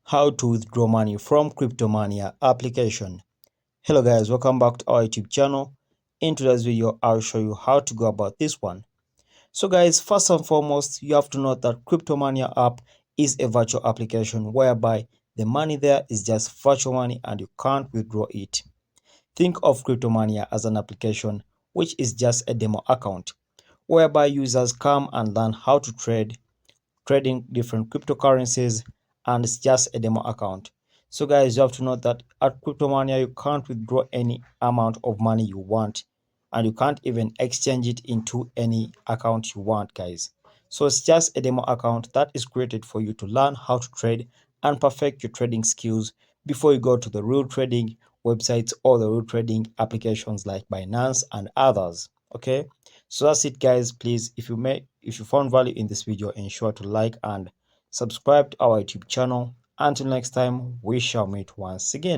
How to withdraw money from Cryptomania application. Hello guys, welcome back to our YouTube channel. In today's video, I'll show you how to go about this one. So guys, first and foremost, you have to know that Cryptomania app is a virtual application whereby the money there is just virtual money and you can't withdraw it. Think of Cryptomania as an application which is just a demo account whereby users come and learn how to trading different cryptocurrencies, and it's just a demo account. So guys, you have to know that at Cryptomania you can't withdraw any amount of money you want, and you can't even exchange it into any account you want, guys. So it's just a demo account that is created for you to learn how to trade and perfect your trading skills before you go to the real trading websites or the real trading applications like Binance and others. Okay, so that's it guys. Please, if you found value in this video, ensure to like and subscribe to our YouTube channel. Until next time, we shall meet once again.